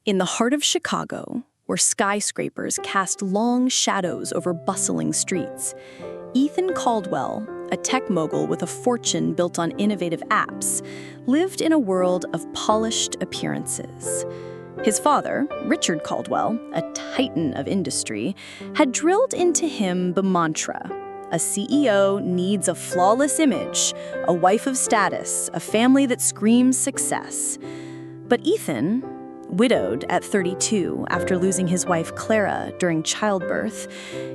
In the heart of Chicago, where skyscrapers cast long shadows over bustling streets, Ethan Caldwell, a tech mogul with a fortune built on innovative apps, lived in a world of polished appearances. His father, Richard Caldwell, a titan of industry, had drilled into him the mantra: a CEO needs a flawless image, a wife of status, a family that screams success. But Ethan, widowed at 32 after losing his wife Clara during childbirth,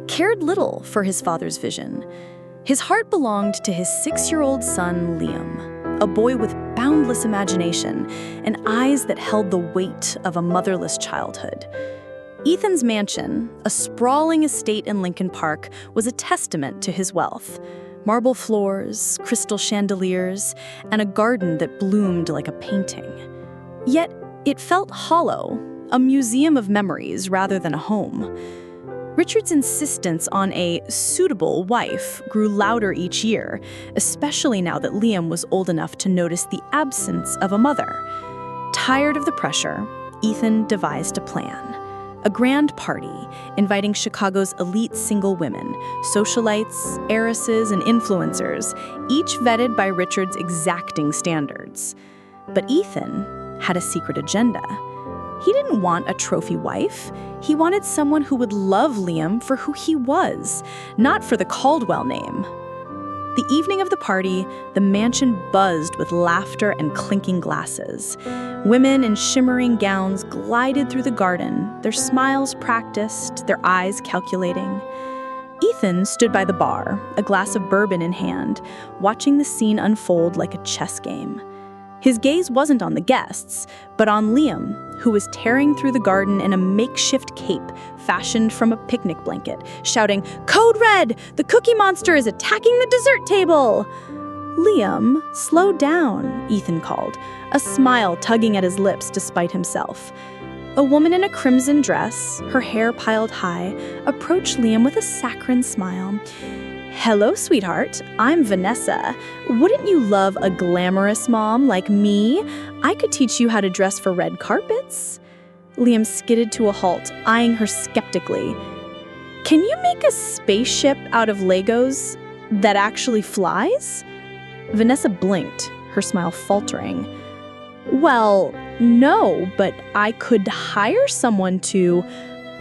cared little for his father's vision. His heart belonged to his 6-year-old son, Liam, a boy with boundless imagination and eyes that held the weight of a motherless childhood. Ethan's mansion, a sprawling estate in Lincoln Park, was a testament to his wealth. Marble floors, crystal chandeliers, and a garden that bloomed like a painting. Yet, it felt hollow, a museum of memories rather than a home. Richard's insistence on a suitable wife grew louder each year, especially now that Liam was old enough to notice the absence of a mother. Tired of the pressure, Ethan devised a plan. A grand party, inviting Chicago's elite single women, socialites, heiresses, and influencers, each vetted by Richard's exacting standards. But Ethan had a secret agenda. He didn't want a trophy wife. He wanted someone who would love Liam for who he was, not for the Caldwell name. The evening of the party, the mansion buzzed with laughter and clinking glasses. Women in shimmering gowns glided through the garden, their smiles practiced, their eyes calculating. Ethan stood by the bar, a glass of bourbon in hand, watching the scene unfold like a chess game. His gaze wasn't on the guests, but on Liam, who was tearing through the garden in a makeshift cape fashioned from a picnic blanket, shouting, "Code Red! The Cookie Monster is attacking the dessert table!" "Liam, slow down," Ethan called, a smile tugging at his lips despite himself. A woman in a crimson dress, her hair piled high, approached Liam with a saccharine smile. "Hello, sweetheart. I'm Vanessa. Wouldn't you love a glamorous mom like me? I could teach you how to dress for red carpets." Liam skidded to a halt, eyeing her skeptically. "Can you make a spaceship out of Legos that actually flies?" Vanessa blinked, her smile faltering. "Well, no, but I could hire someone to—"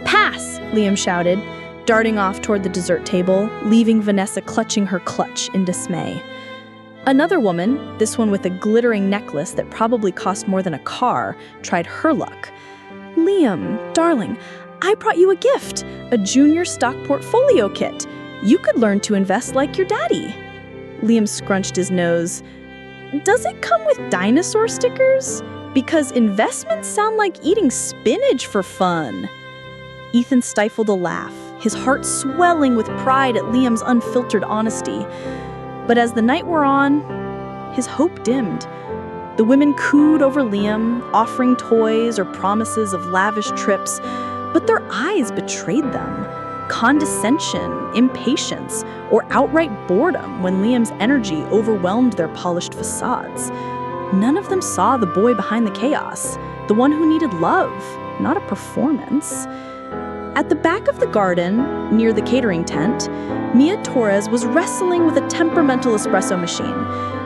"Pass!" Liam shouted, darting off toward the dessert table, leaving Vanessa clutching her clutch in dismay. Another woman, this one with a glittering necklace that probably cost more than a car, tried her luck. "Liam, darling, I brought you a gift, a junior stock portfolio kit. You could learn to invest like your daddy." Liam scrunched his nose. "Does it come with dinosaur stickers? Because investments sound like eating spinach for fun." Ethan stifled a laugh, his heart swelling with pride at Liam's unfiltered honesty. But as the night wore on, his hope dimmed. The women cooed over Liam, offering toys or promises of lavish trips, but their eyes betrayed them. Condescension, impatience, or outright boredom when Liam's energy overwhelmed their polished facades. None of them saw the boy behind the chaos, the one who needed love, not a performance. At the back of the garden, near the catering tent, Mia Torres was wrestling with a temperamental espresso machine.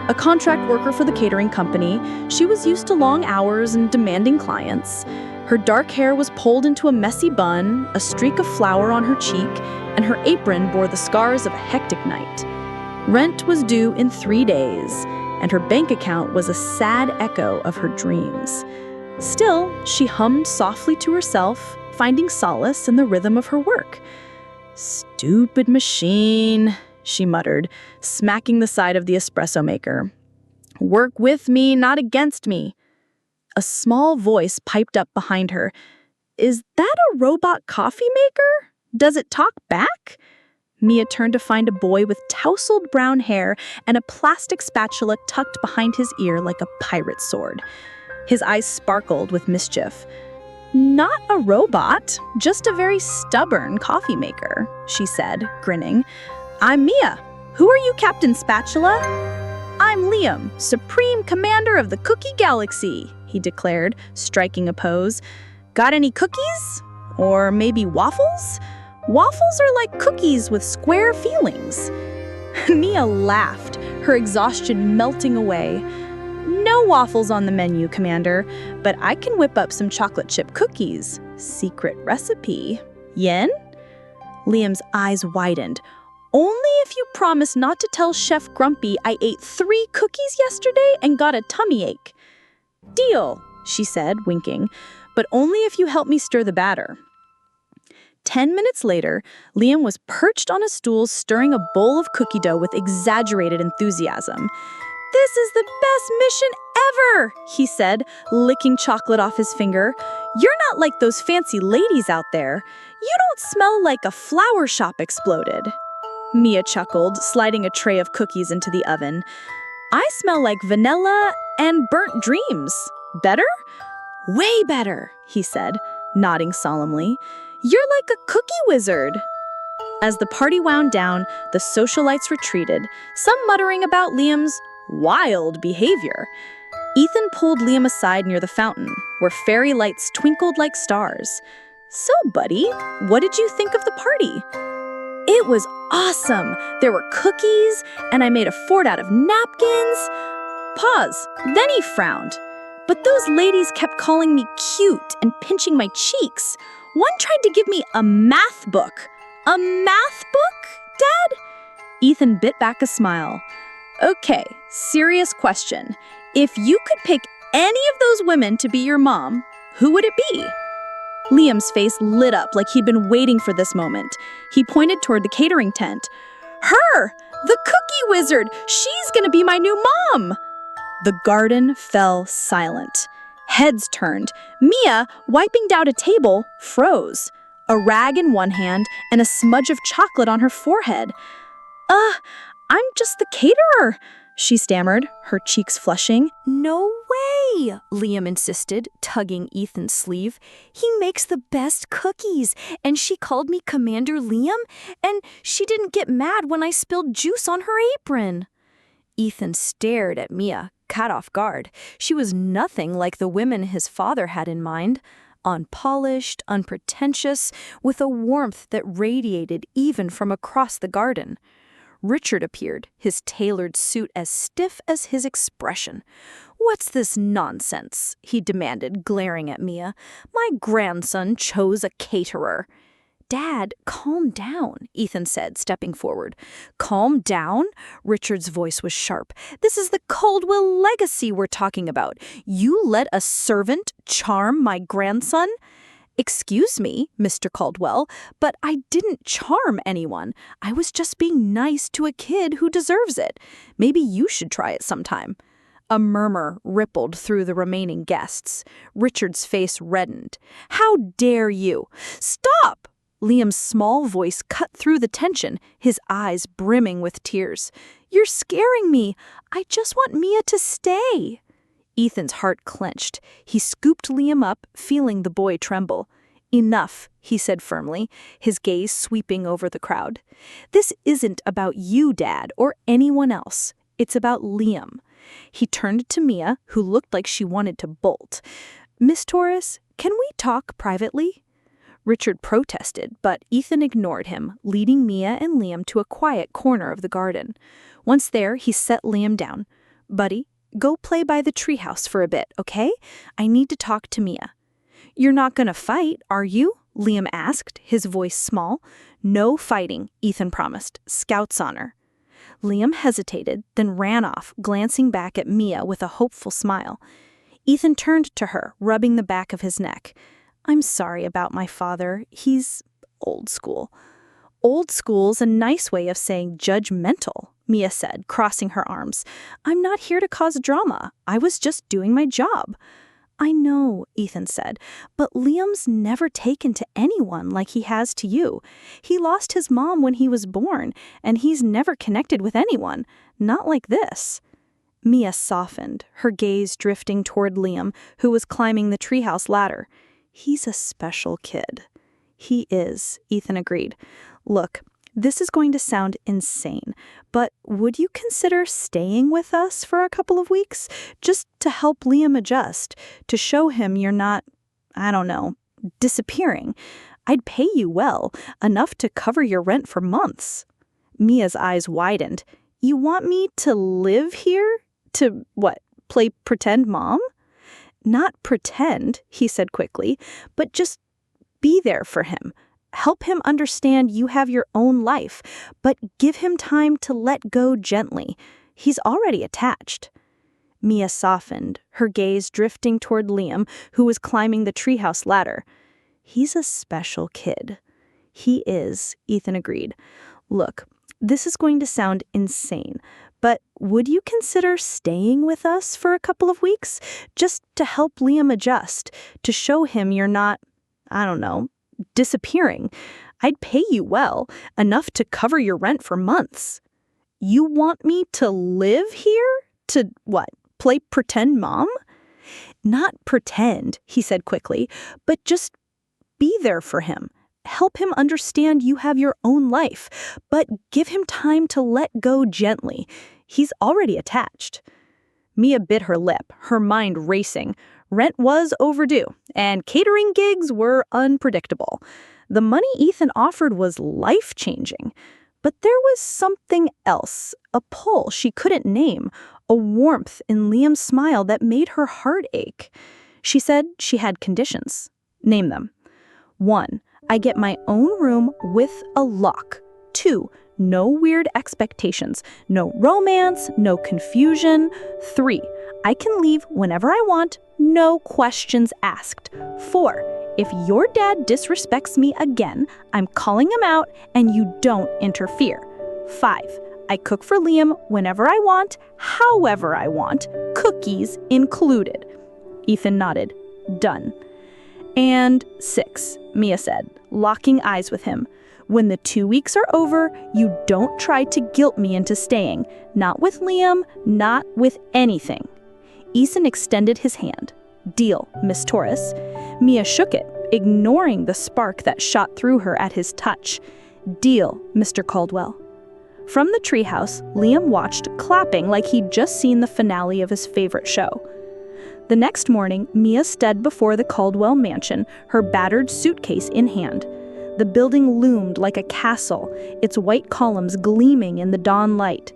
A contract worker for the catering company, she was used to long hours and demanding clients. Her dark hair was pulled into a messy bun, a streak of flour on her cheek, and her apron bore the scars of a hectic night. Rent was due in 3 days, and her bank account was a sad echo of her dreams. Still, she hummed softly to herself, finding solace in the rhythm of her work. "Stupid machine," she muttered, smacking the side of the espresso maker. "Work with me, not against me." A small voice piped up behind her. "Is that a robot coffee maker? Does it talk back?" Mia turned to find a boy with tousled brown hair and a plastic spatula tucked behind his ear like a pirate sword. His eyes sparkled with mischief. "Not a robot, just a very stubborn coffee maker," she said, grinning. "I'm Mia. Who are you, Captain Spatula?" "I'm Liam, Supreme Commander of the Cookie Galaxy," he declared, striking a pose. Got any cookies? Or maybe waffles? Waffles are like cookies with square feelings." Mia laughed, her exhaustion melting away. "No waffles on the menu, Commander, but I can whip up some chocolate chip cookies. Secret recipe. Yen?" Liam's eyes widened. "Only if you promise not to tell Chef Grumpy I ate 3 cookies yesterday and got a tummy ache." "Deal," she said, winking, "but only if you help me stir the batter." 10 minutes later, Liam was perched on a stool stirring a bowl of cookie dough with exaggerated enthusiasm. "This is the best mission ever," he said, licking chocolate off his finger. "You're not like those fancy ladies out there. You don't smell like a flower shop exploded." Mia chuckled, sliding a tray of cookies into the oven. "I smell like vanilla and burnt dreams. Better?" "Way better," he said, nodding solemnly. "You're like a cookie wizard." As the party wound down, the socialites retreated, some muttering about Liam's wild behavior. Ethan pulled Liam aside near the fountain, where fairy lights twinkled like stars. "So, buddy, what did you think of the party?" "It was awesome. There were cookies, and I made a fort out of napkins." Pause. Then he frowned. "But those ladies kept calling me cute and pinching my cheeks. One tried to give me a math book." "A math book, Dad?" Ethan bit back a smile. "Okay, serious question. If you could pick any of those women to be your mom, who would it be?" Liam's face lit up like he'd been waiting for this moment. He pointed toward the catering tent. "Her! The cookie wizard! She's gonna be my new mom!" The garden fell silent. Heads turned. Mia, wiping down a table, froze, a rag in one hand and a smudge of chocolate on her forehead. I'm just the caterer," she stammered, her cheeks flushing. "No way," Liam insisted, tugging Ethan's sleeve. "He makes the best cookies, and she called me Commander Liam, and she didn't get mad when I spilled juice on her apron." Ethan stared at Mia, caught off guard. She was nothing like the women his father had in mind. Unpolished, unpretentious, with a warmth that radiated even from across the garden. Richard appeared, his tailored suit as stiff as his expression. "What's this nonsense?" he demanded, glaring at Mia. "My grandson chose a caterer." "Dad, calm down," Ethan said, stepping forward. "Calm down?" Richard's voice was sharp. "This is the Caldwell legacy we're talking about. You let a servant charm my grandson?" "Excuse me, Mr. Caldwell, but I didn't charm anyone. I was just being nice to a kid who deserves it. Maybe you should try it sometime." A murmur rippled through the remaining guests. Richard's face reddened. "How dare you?" "Stop!" Liam's small voice cut through the tension, his eyes brimming with tears. "You're scaring me. I just want Mia to stay." Ethan's heart clenched. He scooped Liam up, feeling the boy tremble. "Enough," he said firmly, his gaze sweeping over the crowd. "This isn't about you, Dad, or anyone else. It's about Liam." He turned to Mia, who looked like she wanted to bolt. "Miss Torres, can we talk privately?" Richard protested, but Ethan ignored him, leading Mia and Liam to a quiet corner of the garden. Once there, he set Liam down. "Buddy, go play by the treehouse for a bit, okay? I need to talk to Mia." "You're not gonna fight, are you?" Liam asked, his voice small. "No fighting," Ethan promised. "Scout's honor." Liam hesitated, then ran off, glancing back at Mia with a hopeful smile. Ethan turned to her, rubbing the back of his neck. "I'm sorry about my father. He's old school." "Old school's a nice way of saying judgmental," Mia said, crossing her arms. "I'm not here to cause drama. I was just doing my job." "I know," Ethan said, "but Liam's never taken to anyone like he has to you. He lost his mom when he was born, and he's never connected with anyone. Not like this." Mia softened, her gaze drifting toward Liam, who was climbing the treehouse ladder. "He's a special kid." "He is," Ethan agreed. "Look, this is going to sound insane, but would you consider staying with us for a couple of weeks? Just to help Liam adjust, to show him you're not, I don't know, disappearing. I'd pay you well, enough to cover your rent for months. Mia's eyes widened. You want me to live here? To what, play pretend mom? Not pretend, he said quickly, but just be there for him. Help him understand you have your own life, but give him time to let go gently. He's already attached. Mia softened, her gaze drifting toward Liam, who was climbing the treehouse ladder. He's a special kid. He is, Ethan agreed. Look, this is going to sound insane, but would you consider staying with us for a couple of weeks? Just to help Liam adjust, to show him you're not, disappearing. I'd pay you well, enough to cover your rent for months. You want me to live here? To what, play pretend mom? Not pretend, he said quickly, but just be there for him. Help him understand you have your own life, but give him time to let go gently. He's already attached. Mia bit her lip, her mind racing. Rent was overdue, and catering gigs were unpredictable. The money Ethan offered was life-changing. But there was something else, a pull she couldn't name, a warmth in Liam's smile that made her heart ache. She said she had conditions. Name them. 1. I get my own room with a lock. 2. No weird expectations. No romance, no confusion. 3. I can leave whenever I want, no questions asked. 4. If your dad disrespects me again, I'm calling him out and you don't interfere. 5. I cook for Liam whenever I want, however I want, cookies included. Ethan nodded. Done. And 6, Mia said, locking eyes with him. When the 2 weeks are over, you don't try to guilt me into staying. Not with Liam, not with anything. Ethan extended his hand. Deal, Miss Torres. Mia shook it, ignoring the spark that shot through her at his touch. Deal, Mr. Caldwell. From the treehouse, Liam watched, clapping like he'd just seen the finale of his favorite show. The next morning, Mia stood before the Caldwell mansion, her battered suitcase in hand. The building loomed like a castle, its white columns gleaming in the dawn light.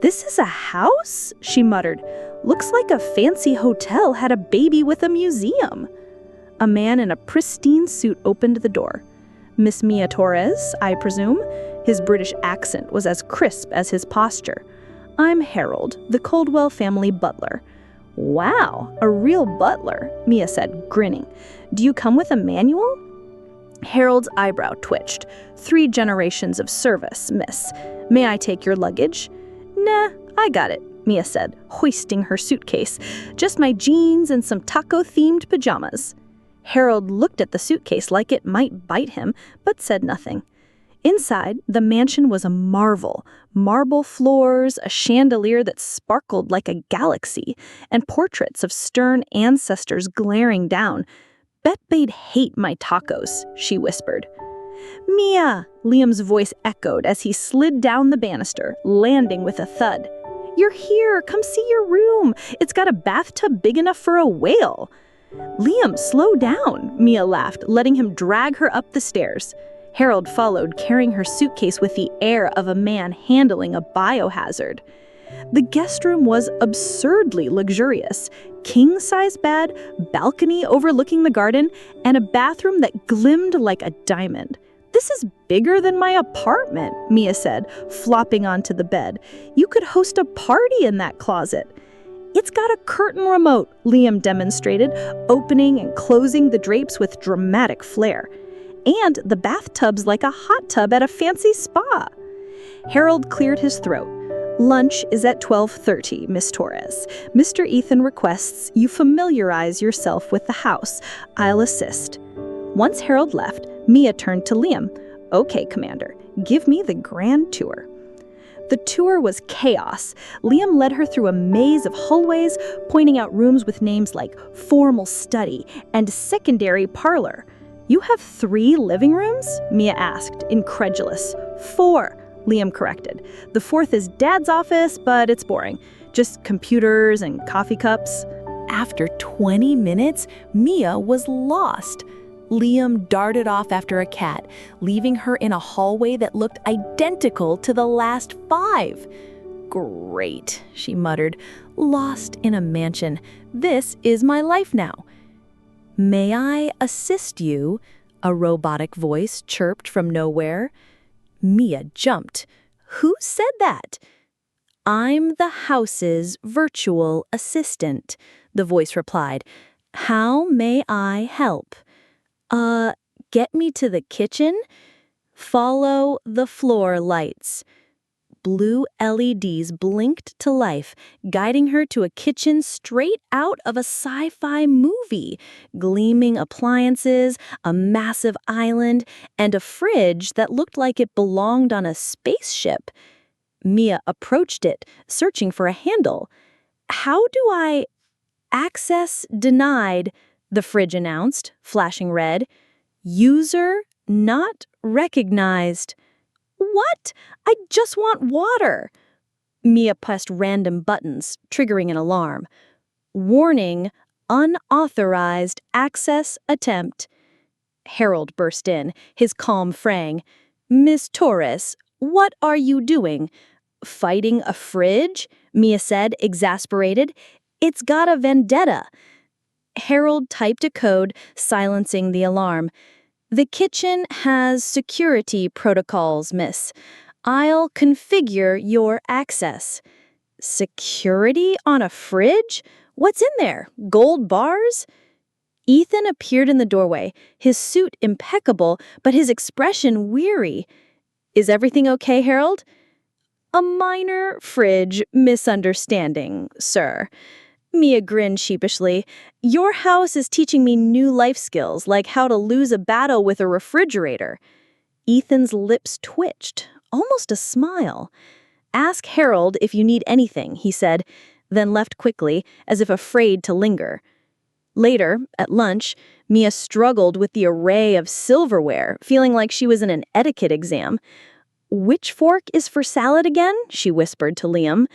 This is a house? She muttered. Looks like a fancy hotel had a baby with a museum. A man in a pristine suit opened the door. Miss Mia Torres, I presume? His British accent was as crisp as his posture. I'm Harold, the Caldwell family butler. Wow, a real butler, Mia said, grinning. Do you come with a manual? Harold's eyebrow twitched. 3 generations of service, miss. May I take your luggage? Nah, I got it, Mia said, hoisting her suitcase. Just my jeans and some taco-themed pajamas. Harold looked at the suitcase like it might bite him, but said nothing. Inside, the mansion was a marvel. Marble floors, a chandelier that sparkled like a galaxy, and portraits of stern ancestors glaring down. Bet they'd hate my tacos, she whispered. Mia, Liam's voice echoed as he slid down the banister, landing with a thud. You're here, come see your room. It's got a bathtub big enough for a whale. Liam, slow down, Mia laughed, letting him drag her up the stairs. Harold followed, carrying her suitcase with the air of a man handling a biohazard. The guest room was absurdly luxurious. King-size bed, balcony overlooking the garden, and a bathroom that glimmed like a diamond. This is bigger than my apartment, Mia said, flopping onto the bed. You could host a party in that closet. It's got a curtain remote, Liam demonstrated, opening and closing the drapes with dramatic flair. And the bathtub's like a hot tub at a fancy spa. Harold cleared his throat. Lunch is at 12:30, Miss Torres. Mr. Ethan requests you familiarize yourself with the house. I'll assist. Once Harold left, Mia turned to Liam. Okay, Commander, give me the grand tour. The tour was chaos. Liam led her through a maze of hallways, pointing out rooms with names like formal study and secondary parlor. You have 3 living rooms? Mia asked, incredulous. 4, Liam corrected. The 4th is Dad's office, but it's boring. Just computers and coffee cups. After 20 minutes, Mia was lost. Liam darted off after a cat, leaving her in a hallway that looked identical to the last 5. "Great," she muttered, "lost in a mansion. This is my life now." "May I assist you?" a robotic voice chirped from nowhere. Mia jumped. "Who said that?" "I'm the house's virtual assistant," the voice replied. "How may I help?" Get me to the kitchen? Follow the floor lights." Blue LEDs blinked to life, guiding her to a kitchen straight out of a sci-fi movie. Gleaming appliances, a massive island, and a fridge that looked like it belonged on a spaceship. Mia approached it, searching for a handle. "How do I—" "Access denied," the fridge announced, flashing red. "User not recognized." "What? I just want water." Mia pressed random buttons, triggering an alarm. "Warning, unauthorized access attempt." Harold burst in, his calm fraying. "Miss Torres, what are you doing?" "Fighting a fridge?" Mia said, exasperated. "It's got a vendetta." Harold typed a code, silencing the alarm. "The kitchen has security protocols, miss. I'll configure your access." "Security on a fridge? What's in there? Gold bars?" Ethan appeared in the doorway, his suit impeccable, but his expression weary. "Is everything okay, Harold?" "A minor fridge misunderstanding, sir." Mia grinned sheepishly. "Your house is teaching me new life skills, like how to lose a battle with a refrigerator." Ethan's lips twitched, almost a smile. "Ask Harold if you need anything," he said, then left quickly, as if afraid to linger. Later, at lunch, Mia struggled with the array of silverware, feeling like she was in an etiquette exam. "Which fork is for salad again?" she whispered to Liam.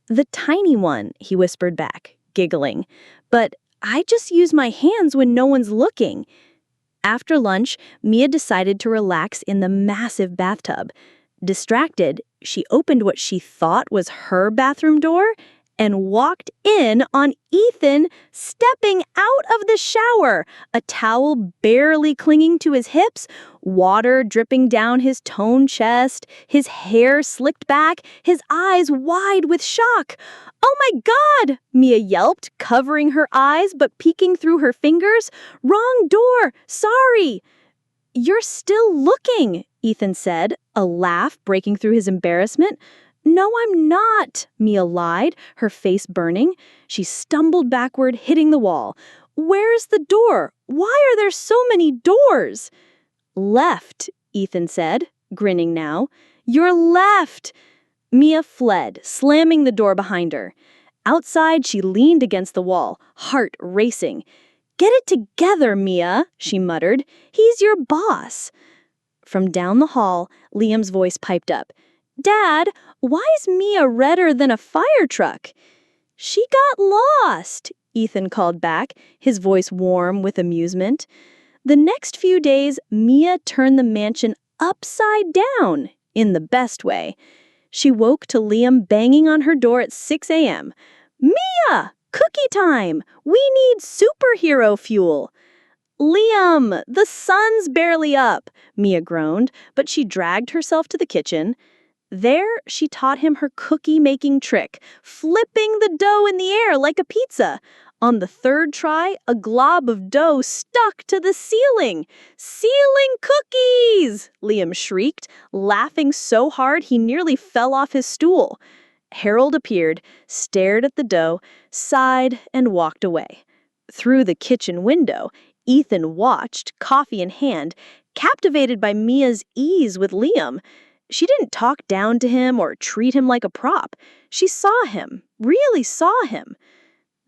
"The tiny one," he whispered back, giggling. "But I just use my hands when no one's looking." After lunch, Mia decided to relax in the massive bathtub. Distracted, she opened what she thought was her bathroom door and walked in on Ethan stepping out of the shower, a towel barely clinging to his hips, water dripping down his toned chest, his hair slicked back, his eyes wide with shock. "Oh my God!" Mia yelped, covering her eyes but peeking through her fingers. "Wrong door! Sorry!" "You're still looking," Ethan said, a laugh breaking through his embarrassment. "No, I'm not," Mia lied, her face burning. She stumbled backward, hitting the wall. "Where's the door? Why are there so many doors?" "Left," Ethan said, grinning now. "You're left." Mia fled, slamming the door behind her. Outside, she leaned against the wall, heart racing. "Get it together, Mia," she muttered. "He's your boss." From down the hall, Liam's voice piped up. "Dad, why is Mia redder than a fire truck?" "She got lost," Ethan called back, his voice warm with amusement. The next few days, Mia turned the mansion upside down, in the best way. She woke to Liam banging on her door at 6 a.m. "Mia! Cookie time! We need superhero fuel!" "Liam, the sun's barely up," Mia groaned, but she dragged herself to the kitchen. There, she taught him her cookie-making trick, flipping the dough in the air like a pizza. On the third try, a glob of dough stuck to the ceiling. "Ceiling cookies!" Liam shrieked, laughing so hard he nearly fell off his stool. Harold appeared, stared at the dough, sighed, and walked away. Through the kitchen window, Ethan watched, coffee in hand, captivated by Mia's ease with Liam. She didn't talk down to him or treat him like a prop. She saw him, really saw him.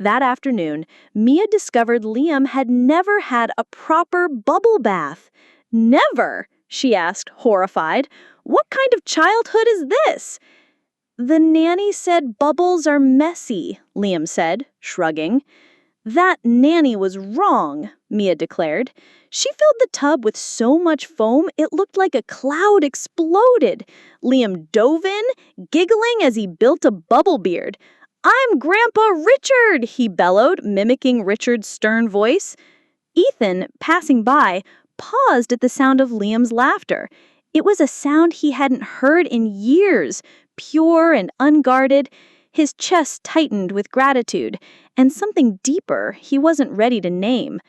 That afternoon, Mia discovered Liam had never had a proper bubble bath. "Never?" she asked, horrified. "What kind of childhood is this?" "The nanny said bubbles are messy," Liam said, shrugging. That nanny was wrong, Mia declared. She filled the tub with so much foam it looked like a cloud exploded. Liam dove in, giggling as he built a bubble beard. "I'm Grandpa Richard," he bellowed, mimicking Richard's stern voice. Ethan, passing by, paused at the sound of Liam's laughter. It was a sound he hadn't heard in years, pure and unguarded. His chest tightened with gratitude, and something deeper he wasn't ready to name.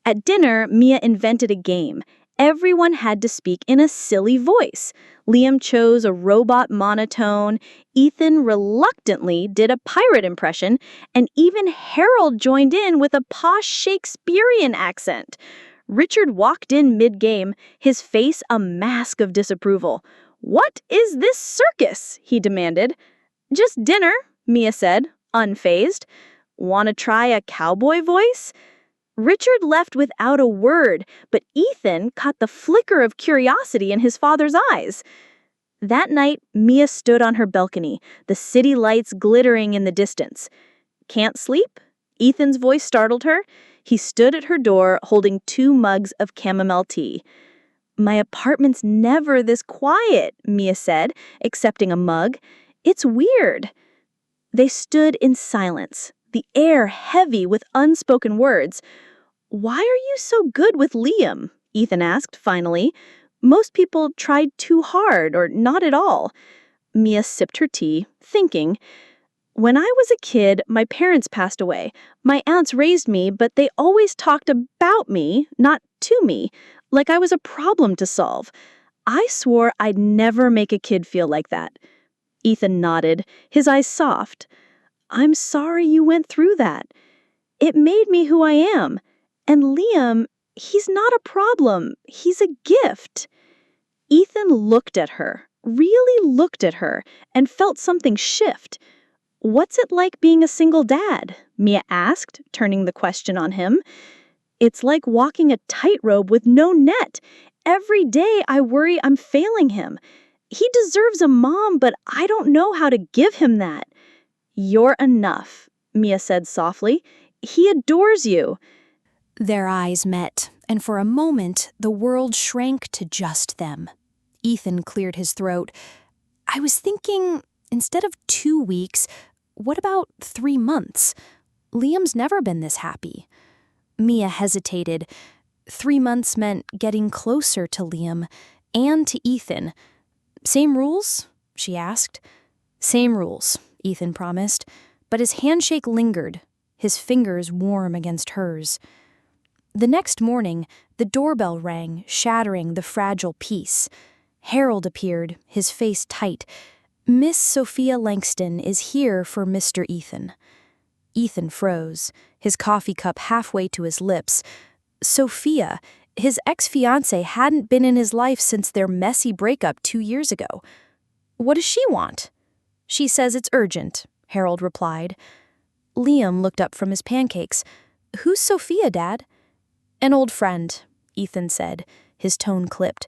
At dinner, Mia invented a game. Everyone had to speak in a silly voice. Liam chose a robot monotone, Ethan reluctantly did a pirate impression, and even Harold joined in with a posh Shakespearean accent. Richard walked in mid-game, his face a mask of disapproval. "What is this circus?" he demanded. "Just dinner," Mia said, unfazed. "Want to try a cowboy voice?" Richard left without a word, but Ethan caught the flicker of curiosity in his father's eyes. That night, Mia stood on her balcony, the city lights glittering in the distance. "Can't sleep?" Ethan's voice startled her. He stood at her door holding 2 mugs of chamomile tea. "My apartment's never this quiet," Mia said, accepting a mug. "It's weird." They stood in silence, the air heavy with unspoken words. "Why are you so good with Liam?" Ethan asked finally. "Most people tried too hard or not at all." Mia sipped her tea, thinking. "When I was a kid, my parents passed away. My aunts raised me, but they always talked about me, not to me, like I was a problem to solve. I swore I'd never make a kid feel like that." Ethan nodded, his eyes soft. "I'm sorry you went through that. It made me who I am. And Liam, he's not a problem. He's a gift." Ethan looked at her, really looked at her, and felt something shift. "What's it like being a single dad?" Mia asked, turning the question on him. "It's like walking a tightrope with no net. Every day I worry I'm failing him. He deserves a mom, but I don't know how to give him that." "You're enough," Mia said softly. "He adores you." Their eyes met, and for a moment the world shrank to just them. Ethan cleared his throat. "I was thinking, instead of 2 weeks, what about 3 months? Liam's never been this happy." Mia hesitated. 3 months meant getting closer to Liam and to Ethan. "Same rules?" she asked. "Same rules," Ethan promised, but his handshake lingered, his fingers warm against hers. The next morning, the doorbell rang, shattering the fragile peace. Harold appeared, his face tight. "Miss Sophia Langston is here for Mr. Ethan." Ethan froze, his coffee cup halfway to his lips. Sophia, his ex-fiancée, hadn't been in his life since their messy breakup 2 years ago. "What does she want?" "She says it's urgent," Harold replied. Liam looked up from his pancakes. "Who's Sophia, Dad?" "An old friend," Ethan said, his tone clipped.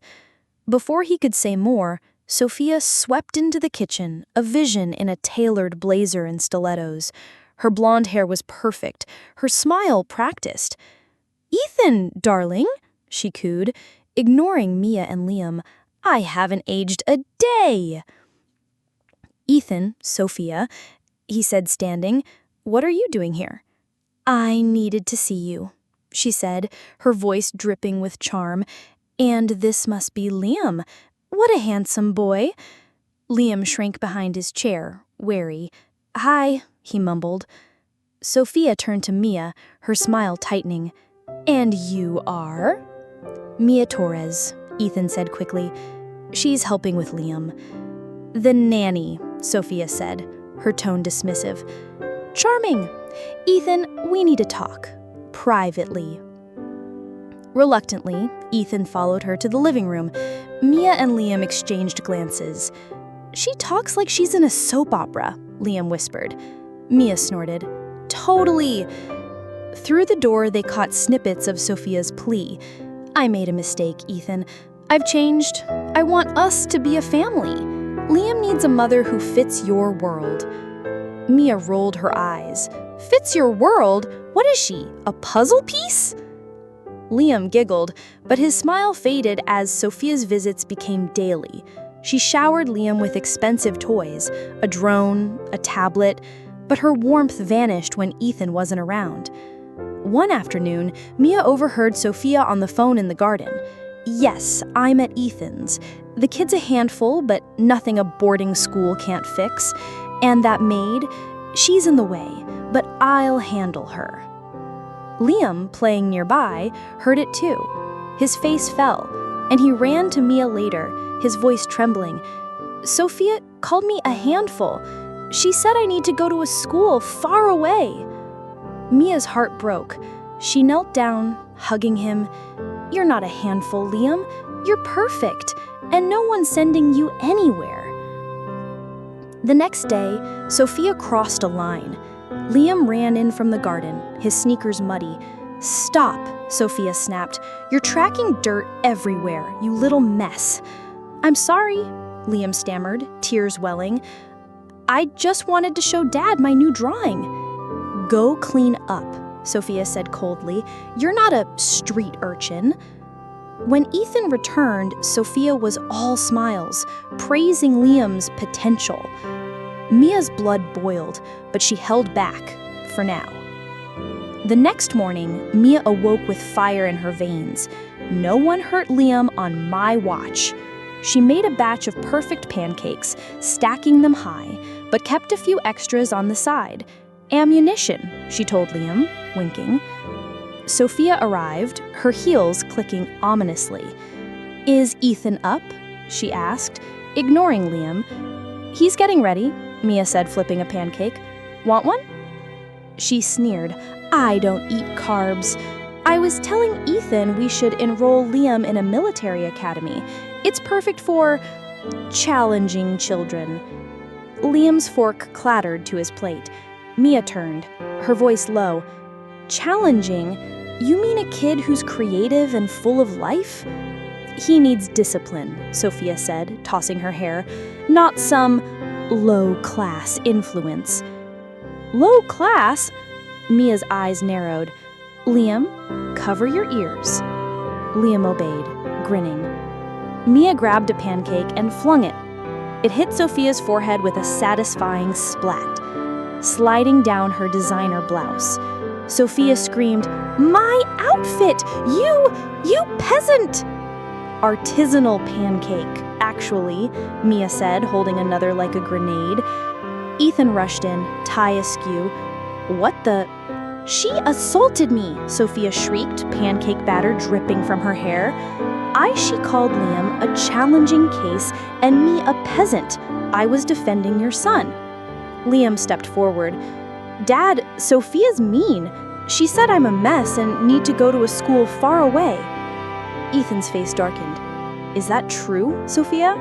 Before he could say more, Sophia swept into the kitchen, a vision in a tailored blazer and stilettos. Her blonde hair was perfect, her smile practiced. "Ethan, darling," she cooed, ignoring Mia and Liam. "I haven't aged a day." "Ethan, Sophia," he said, standing, "what are you doing here?" "I needed to see you," she said, her voice dripping with charm. "And this must be Liam. What a handsome boy." Liam shrank behind his chair, wary. "Hi," he mumbled. Sophia turned to Mia, her smile tightening. "And you are?" "Mia Torres," Ethan said quickly. "She's helping with Liam." "The nanny," Sophia said, her tone dismissive. "Charming. Ethan, we need to talk. Privately." Reluctantly, Ethan followed her to the living room. Mia and Liam exchanged glances. "She talks like she's in a soap opera," Liam whispered. Mia snorted. "Totally." Through the door, they caught snippets of Sophia's plea. "I made a mistake, Ethan. I've changed. I want us to be a family. Liam needs a mother who fits your world." Mia rolled her eyes. "Fits your world? What is she, a puzzle piece? Liam giggled, but his smile faded as Sophia's visits became daily. She showered Liam with expensive toys, a drone, a tablet, but her warmth vanished when Ethan wasn't around. One afternoon, Mia overheard Sophia on the phone in the garden. "Yes, I'm at Ethan's. The kid's a handful, but nothing a boarding school can't fix. And that maid, she's in the way, but I'll handle her." Liam, playing nearby, heard it too. His face fell, and he ran to Mia later, his voice trembling. "Sophia called me a handful. She said I need to go to a school far away." Mia's heart broke. She knelt down, hugging him. "You're not a handful, Liam. You're perfect, and no one's sending you anywhere." The next day, Sophia crossed a line. Liam ran in from the garden, his sneakers muddy. "Stop," Sophia snapped. "You're tracking dirt everywhere, you little mess." "I'm sorry," Liam stammered, tears welling. "I just wanted to show Dad my new drawing." "Go clean up," Sophia said coldly. "You're not a street urchin." When Ethan returned, Sophia was all smiles, praising Liam's potential. Mia's blood boiled, but she held back, for now. The next morning, Mia awoke with fire in her veins. "No one hurt Liam on my watch." She made a batch of perfect pancakes, stacking them high, but kept a few extras on the side. "Ammunition," she told Liam, winking. Sophia arrived, her heels clicking ominously. "Is Ethan up?" she asked, ignoring Liam. "He's getting ready," Mia said, flipping a pancake. "Want one?" She sneered. "I don't eat carbs. I was telling Ethan we should enroll Liam in a military academy. It's perfect for challenging children." Liam's fork clattered to his plate. Mia turned, her voice low. "Challenging? You mean a kid who's creative and full of life?" "He needs discipline," Sophia said, tossing her hair. "Not some low-class influence." "Low class?" Mia's eyes narrowed. "Liam, cover your ears." Liam obeyed, grinning. Mia grabbed a pancake and flung it. It hit Sophia's forehead with a satisfying splat, sliding down her designer blouse. Sophia screamed, "My outfit! You peasant!" "Artisanal pancake, actually," Mia said, holding another like a grenade. Ethan rushed in, tie askew. "What the—" "She assaulted me!" Sophia shrieked, pancake batter dripping from her hair. She called Liam a challenging case and me a peasant. I was defending your son." Liam stepped forward. "Dad, Sophia's mean. She said I'm a mess and need to go to a school far away." Ethan's face darkened. "Is that true, Sophia?"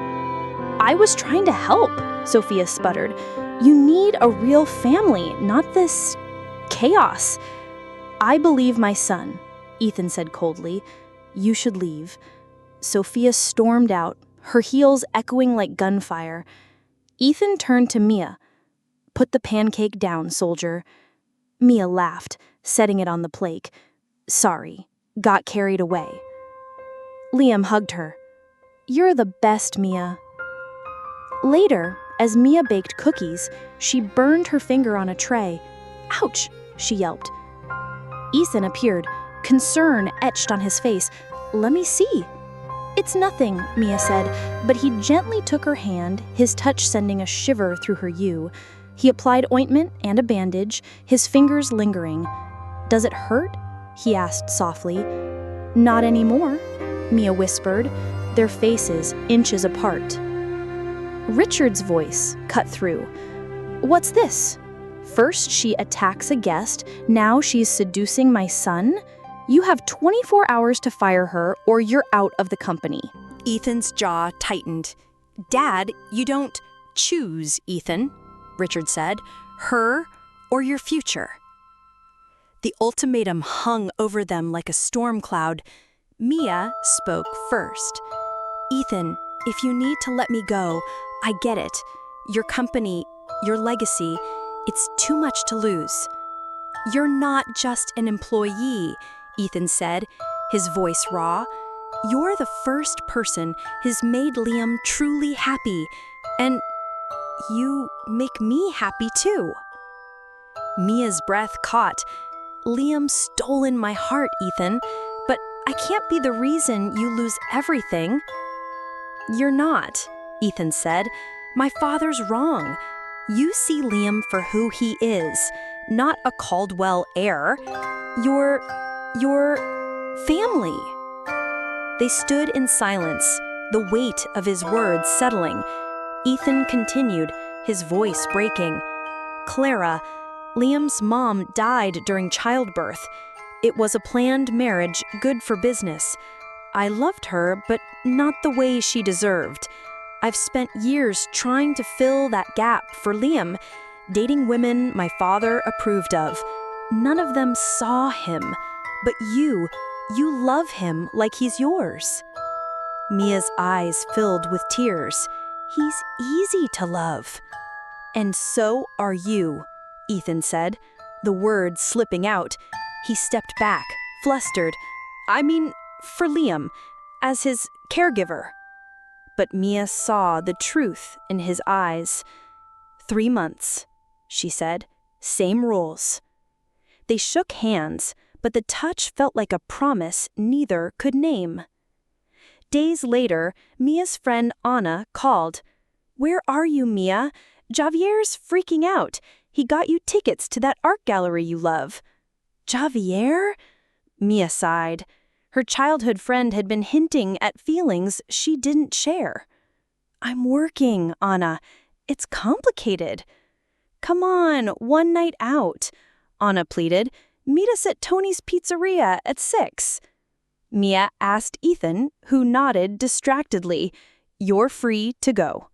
"I was trying to help," Sophia sputtered. "You need a real family, not this chaos." "I believe my son," Ethan said coldly. "You should leave." Sophia stormed out, her heels echoing like gunfire. Ethan turned to Mia. "Put the pancake down, soldier." Mia laughed, setting it on the plate. "Sorry, got carried away." Liam hugged her. "You're the best, Mia." Later, as Mia baked cookies, she burned her finger on a tray. "Ouch," she yelped. Ethan appeared, concern etched on his face. "Let me see." "It's nothing," Mia said, but he gently took her hand, his touch sending a shiver through her ewe. He applied ointment and a bandage, his fingers lingering. "Does it hurt?" he asked softly. "Not anymore," Mia whispered, their faces inches apart. Richard's voice cut through. "What's this? First she attacks a guest, now she's seducing my son? You have 24 hours to fire her or you're out of the company." Ethan's jaw tightened. "Dad, you don't choose, Ethan," Richard said. "Her or your future." The ultimatum hung over them like a storm cloud. Mia spoke first. "Ethan, if you need to let me go, I get it. Your company, your legacy, it's too much to lose." "You're not just an employee," Ethan said, his voice raw. "You're the first person who's made Liam truly happy, and you make me happy too." Mia's breath caught. "Liam's stolen my heart, Ethan, but I can't be the reason you lose everything." "You're not," Ethan said. "My father's wrong. You see Liam for who he is, not a Caldwell heir. Your family." They stood in silence, the weight of his words settling. Ethan continued, his voice breaking. "Clara, Liam's mom died during childbirth. It was a planned marriage, good for business. I loved her, but not the way she deserved. I've spent years trying to fill that gap for Liam, dating women my father approved of. None of them saw him, but you love him like he's yours." Mia's eyes filled with tears. "He's easy to love." "And so are you," Ethan said, the words slipping out. He stepped back, flustered. "I mean, for Liam, as his caregiver." But Mia saw the truth in his eyes. 3 months, she said. "Same rules." They shook hands, but the touch felt like a promise neither could name. Days later, Mia's friend Anna called. "Where are you, Mia? Javier's freaking out. He got you tickets to that art gallery you love." "Javier?" Mia sighed. Her childhood friend had been hinting at feelings she didn't share. "I'm working, Anna. It's complicated." "Come on, one night out," Anna pleaded. "Meet us at Tony's Pizzeria at 6. Mia asked Ethan, who nodded distractedly. "You're free to go."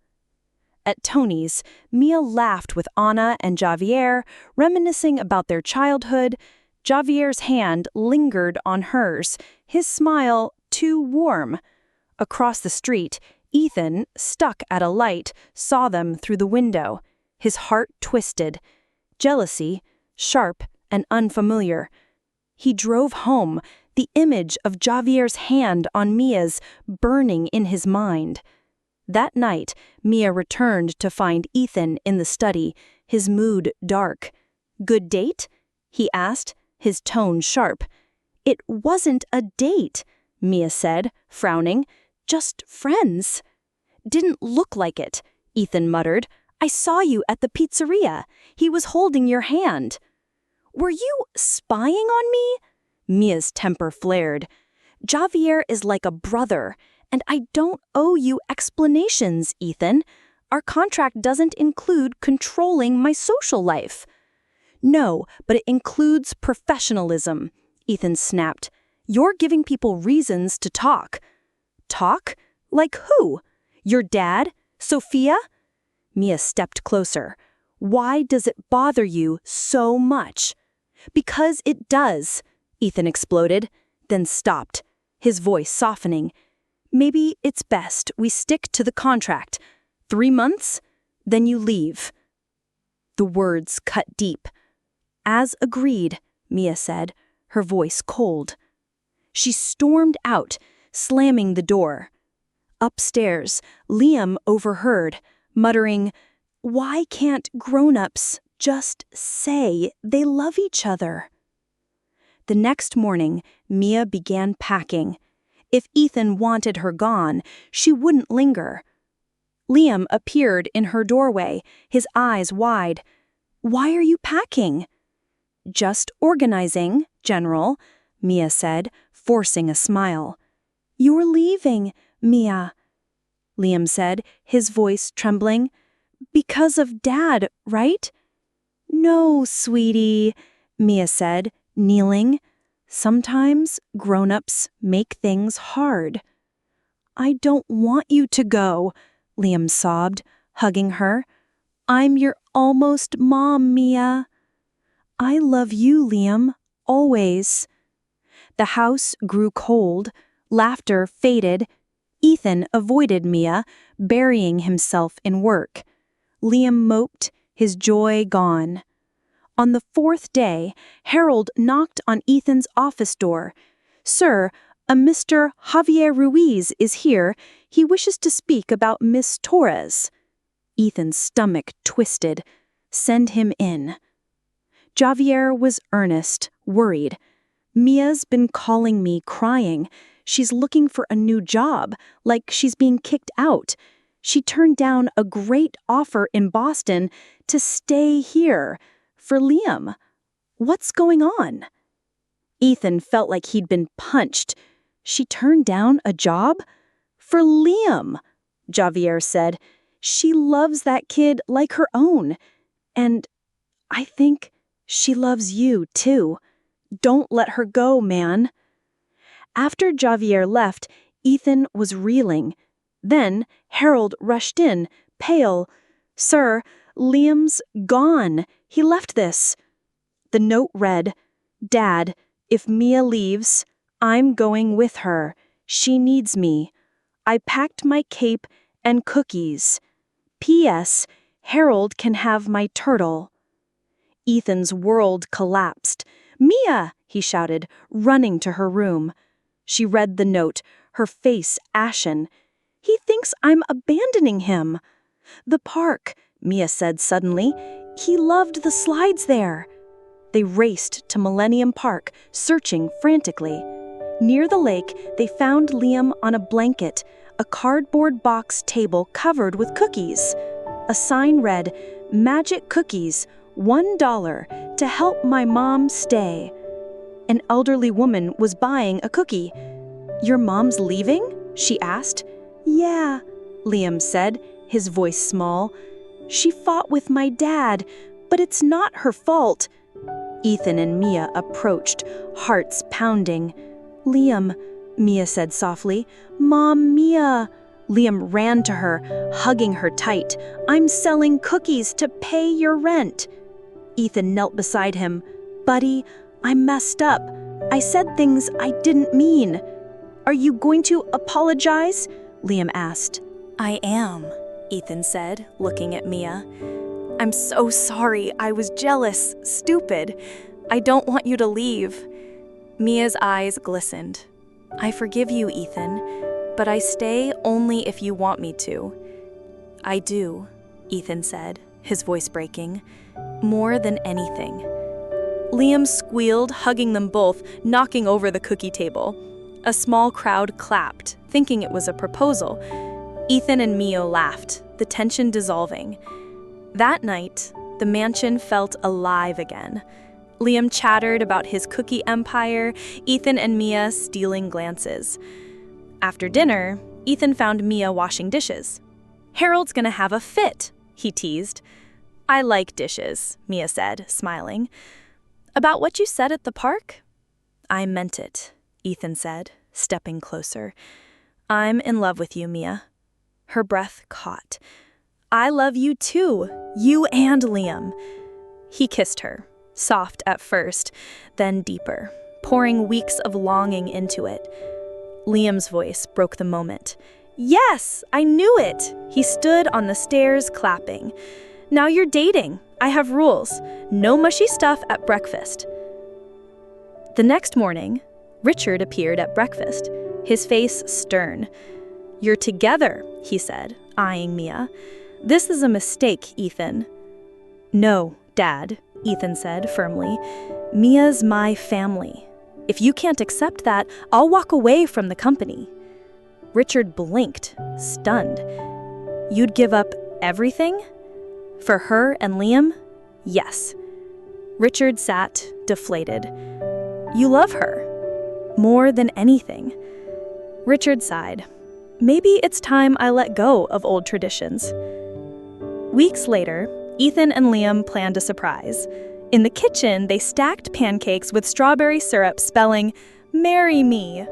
At Tony's, Mia laughed with Anna and Javier, reminiscing about their childhood. Javier's hand lingered on hers, his smile too warm. Across the street, Ethan, stuck at a light, saw them through the window. His heart twisted. Jealousy, sharp and unfamiliar. He drove home, the image of Javier's hand on Mia's burning in his mind. That night, Mia returned to find Ethan in the study, his mood dark. "Good date?" he asked, his tone sharp. "It wasn't a date," Mia said, frowning. "Just friends." "Didn't look like it," Ethan muttered. "I saw you at the pizzeria. He was holding your hand." "Were you spying on me?" Mia's temper flared. "Javier is like a brother, and I don't owe you explanations, Ethan. Our contract doesn't include controlling my social life." "No, but it includes professionalism," Ethan snapped. "You're giving people reasons to talk." "Talk? Like who? Your dad? Sophia?" Mia stepped closer. "Why does it bother you so much?" "Because it does," Ethan exploded, then stopped, his voice softening. "Maybe it's best we stick to the contract. 3 months? Then you leave." The words cut deep. "As agreed," Mia said, her voice cold. She stormed out, slamming the door. Upstairs, Liam overheard, muttering, "Why can't grown-ups just say they love each other?" The next morning, Mia began packing. If Ethan wanted her gone, she wouldn't linger. Liam appeared in her doorway, his eyes wide. "Why are you packing?" "Just organizing, General," Mia said, forcing a smile. "You're leaving, Mia," Liam said, his voice trembling. "Because of Dad, right?" "No, sweetie," Mia said, kneeling. "Sometimes grown-ups make things hard." "I don't want you to go," Liam sobbed, hugging her. "I'm your almost mom, Mia." "I love you, Liam, always." The house grew cold, laughter faded. Ethan avoided Mia, burying himself in work. Liam moped, his joy gone. On the 4th day, Harold knocked on Ethan's office door. "Sir, a Mr. Javier Ruiz is here. He wishes to speak about Miss Torres." Ethan's stomach twisted. "Send him in." Javier was earnest, worried. "Mia's been calling me, crying. She's looking for a new job, like she's being kicked out. She turned down a great offer in Boston to stay here for Liam. What's going on?" Ethan felt like he'd been punched. "She turned down a job? For Liam," Javier said. "She loves that kid like her own. And I think she loves you, too. Don't let her go, man." After Javier left, Ethan was reeling. Then Harold rushed in, pale. "Sir, Liam's gone. He left this." The note read, "Dad, if Mia leaves, I'm going with her. She needs me. I packed my cape and cookies. P.S. Harold can have my turtle." Ethan's world collapsed. "Mia!" he shouted, running to her room. She read the note, her face ashen. "He thinks I'm abandoning him." "The park," Mia said suddenly. "He loved the slides there." They raced to Millennium Park, searching frantically. Near the lake, they found Liam on a blanket, a cardboard box table covered with cookies. A sign read, "Magic Cookies, $1 to help my mom stay." An elderly woman was buying a cookie. "Your mom's leaving?" she asked. "Yeah," Liam said, his voice small. "She fought with my dad, but it's not her fault." Ethan and Mia approached, hearts pounding. "Liam," Mia said softly. "Mom, Mia." Liam ran to her, hugging her tight. "I'm selling cookies to pay your rent." Ethan knelt beside him. "Buddy, I messed up. I said things I didn't mean." "Are you going to apologize?" Liam asked. "I am," Ethan said, looking at Mia. "I'm so sorry. I was jealous, stupid. I don't want you to leave." Mia's eyes glistened. "I forgive you, Ethan, but I stay only if you want me to." "I do," Ethan said, his voice breaking. "More than anything." Liam squealed, hugging them both, knocking over the cookie table. A small crowd clapped, thinking it was a proposal. Ethan and Mia laughed, the tension dissolving. That night, the mansion felt alive again. Liam chattered about his cookie empire, Ethan and Mia stealing glances. After dinner, Ethan found Mia washing dishes. "Harold's gonna have a fit," he teased. "I like dishes," Mia said, smiling. "About what you said at the park?" "I meant it," Ethan said, stepping closer. "I'm in love with you, Mia." Her breath caught. "I love you too, you and Liam." He kissed her, soft at first, then deeper, pouring weeks of longing into it. Liam's voice broke the moment. "Yes, I knew it!" He stood on the stairs clapping. "Now you're dating. I have rules. No mushy stuff at breakfast." The next morning, Richard appeared at breakfast, his face stern. "You're together," he said, eyeing Mia. "This is a mistake, Ethan." "No, Dad," Ethan said firmly. "Mia's my family. If you can't accept that, I'll walk away from the company." Richard blinked, stunned. "You'd give up everything? For her and Liam?" "Yes." Richard sat, deflated. "You love her. More than anything." Richard sighed. "Maybe it's time I let go of old traditions." Weeks later, Ethan and Liam planned a surprise. In the kitchen, they stacked pancakes with strawberry syrup spelling, "Marry me."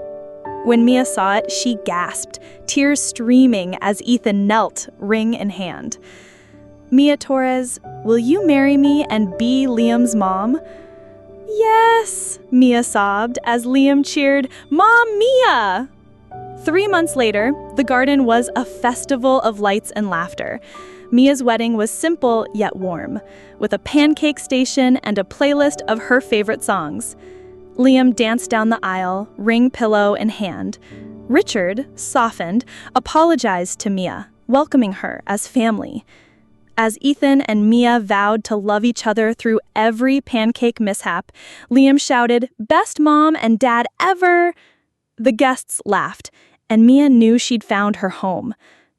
When Mia saw it, she gasped, tears streaming as Ethan knelt, ring in hand. "Mia Torres, will you marry me and be Liam's mom?" "Yes," Mia sobbed as Liam cheered, "Mom, Mia!" 3 months later, the garden was a festival of lights and laughter. Mia's wedding was simple yet warm, with a pancake station and a playlist of her favorite songs. Liam danced down the aisle, ring pillow in hand. Richard, softened, apologized to Mia, welcoming her as family. As Ethan and Mia vowed to love each other through every pancake mishap, Liam shouted, "Best mom and dad ever!" The guests laughed, and Mia knew she'd found her home.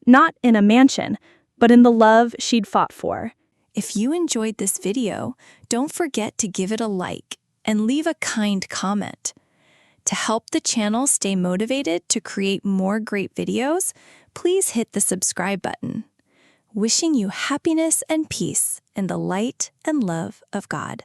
Not in a mansion, but in the love she'd fought for. If you enjoyed this video, don't forget to give it a like and leave a kind comment. To help the channel stay motivated to create more great videos, please hit the subscribe button. Wishing you happiness and peace in the light and love of God.